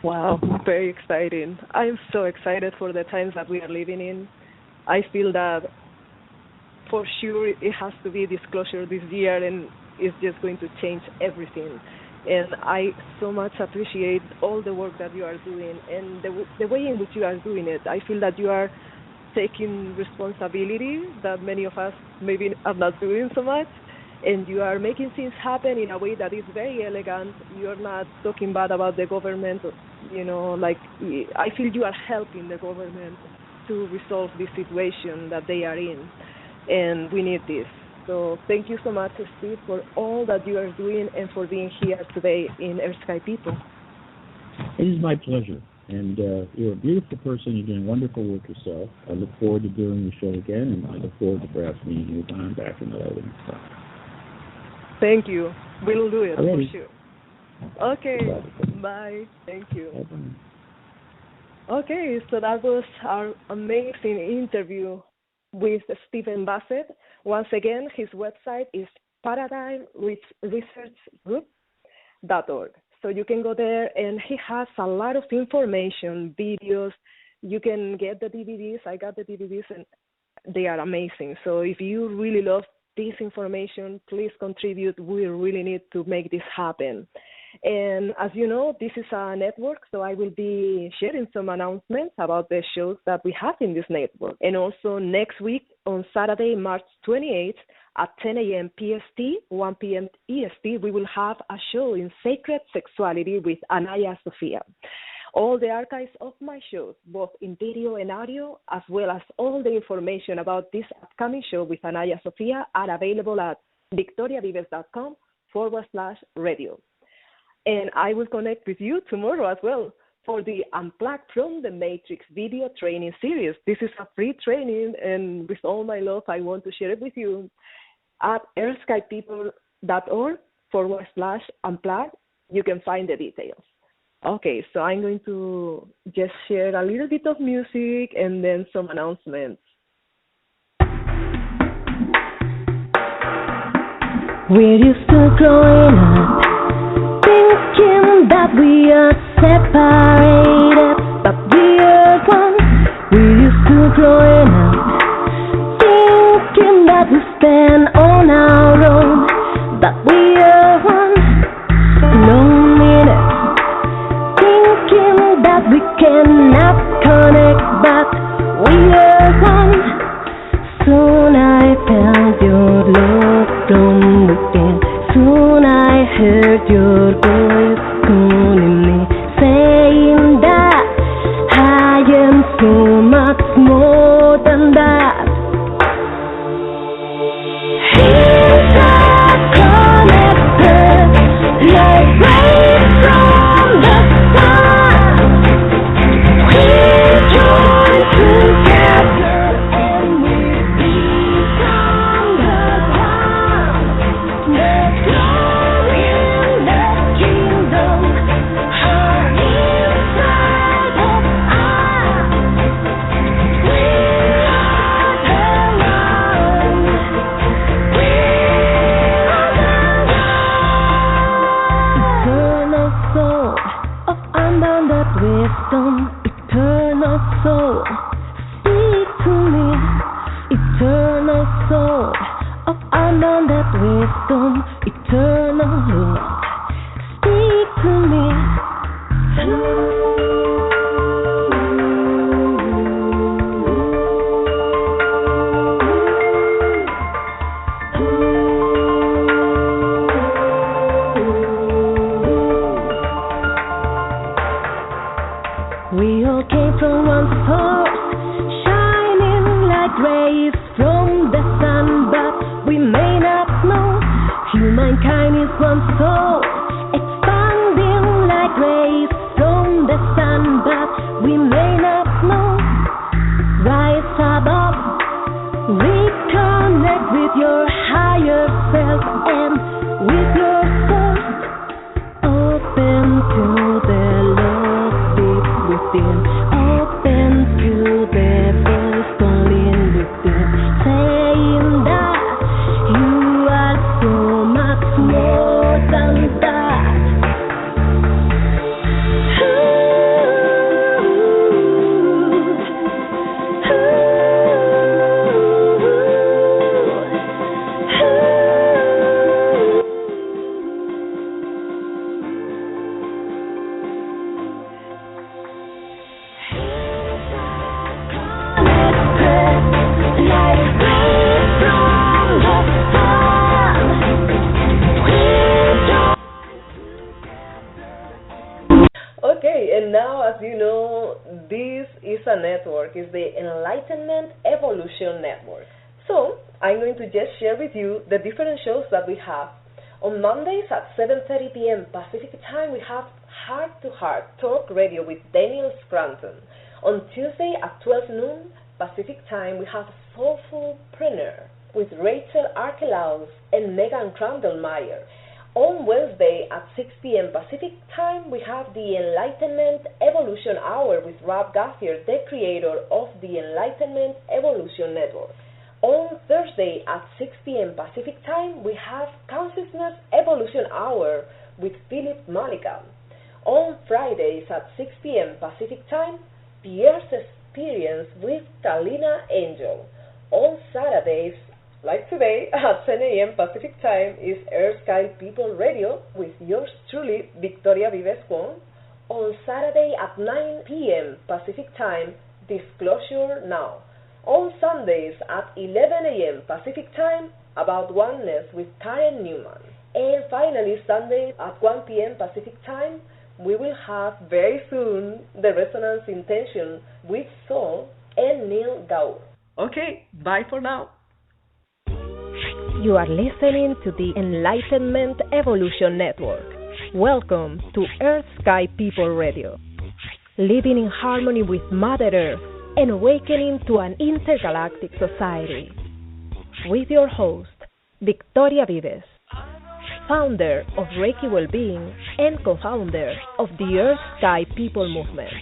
Wow, very exciting. I'm so excited for the times that we are living in. I feel that for sure it has to be disclosure this year, and it's just going to change everything. And I so much appreciate all the work that you are doing and the way in which you are doing it. I feel that you are taking responsibility that many of us maybe are not doing so much, and you are making things happen in a way that is very elegant. You're not talking bad about the government, I feel you are helping the government to resolve this situation that they are in, and we need this. So thank you so much, Steve, for all that you are doing and for being here today in Earth Sky People. It is my pleasure. And you're a beautiful person. You're doing wonderful work yourself. I look forward to doing the show again, and I look forward to perhaps meeting you when I'm back in the Island. Thank you. We'll do it for sure. Okay. Bye. Thank you. Bye-bye. Okay, so that was our amazing interview with Stephen Bassett. Once again, his website is paradigmresearchgroup.org. So you can go there, and he has a lot of information, videos. You can get the DVDs. I got the DVDs, and they are amazing. So if you really love this information, please contribute. We really need to make this happen. And as you know, this is a network, so I will be sharing some announcements about the shows that we have in this network. And also next week on Saturday, March 28th at 10 a.m. PST, 1 p.m. EST, we will have a show in Sacred Sexuality with Anaya Sophia. All the archives of my shows, both in video and audio, as well as all the information about this upcoming show with Anaya Sophia, are available at victoriavives.com/radio. And I will connect with you tomorrow as well for the Unplugged from the Matrix video training series. This is a free training, and with all my love, I want to share it with you at earthskypeople.org/unplugged. You can find the details. Okay, so I'm going to just share a little bit of music and then some announcements. We're still growing up, thinking that we are separated, but we are one. We used to growing up, thinking that we stand on our own, but we are one. Loneliness, thinking that we cannot connect, but we are one. Soon I felt your love from within. Soon I heard your voice calling me, saying that I am so much more than that. Interconnected, like rays from the sun. We join together and we become the one. The glory in the kingdom are inside of us. We are the one. We are the one. Eternal soul of unbounded wisdom. Eternal soul, speak to me. Eternal soul of unbounded wisdom. Eternal Lord, speak to me. We all came from one source, shining like rays from the sun, but we may not know humankind is one soul, expanding like rays from the sun, but we may not know. Rise above, reconnect with your higher self and with your source. Open to the love deep within. Open to the voice calling within, saying that you are so much more than that. Okay, and now, as you know, this is a network, it's the Enlightenment Evolution Network. So, I'm going to just share with you the different shows that we have. On Mondays at 7:30 p.m. Pacific Time, we have Heart to Heart Talk Radio with Daniel Scranton. On Tuesday at 12 noon Pacific Time, we have Soulful Preneur with Rachel Archelaus and Megan Crandall-Meyer. On Wednesday at 6 p.m. Pacific Time, we have the Enlightenment Evolution Hour with Rob Gauthier, the creator of the Enlightenment Evolution Network. On Thursday at 6 p.m. Pacific Time, we have Consciousness Evolution Hour with Philip Malika. On Fridays at 6 p.m. Pacific Time, Pierre's Experience with Kalina Angel. On Saturdays, like today, at 10 a.m. Pacific Time, is Earth Sky People Radio with yours truly, Victoria Vives Khuong. On Saturday at 9 p.m. Pacific Time, Disclosure Now. On Sundays at 11 a.m. Pacific Time, About Oneness with Karen Newman. And finally, Sunday at 1 p.m. Pacific Time, we will have very soon the Resonance Intention with Soul and Neil Gaur. Okay, bye for now. You are listening to the Enlightenment Evolution Network. Welcome to Earth Sky People Radio. Living in harmony with Mother Earth and awakening to an intergalactic society. With your host, Victoria Vives, founder of Reiki Wellbeing and co-founder of the Earth Sky People Movement.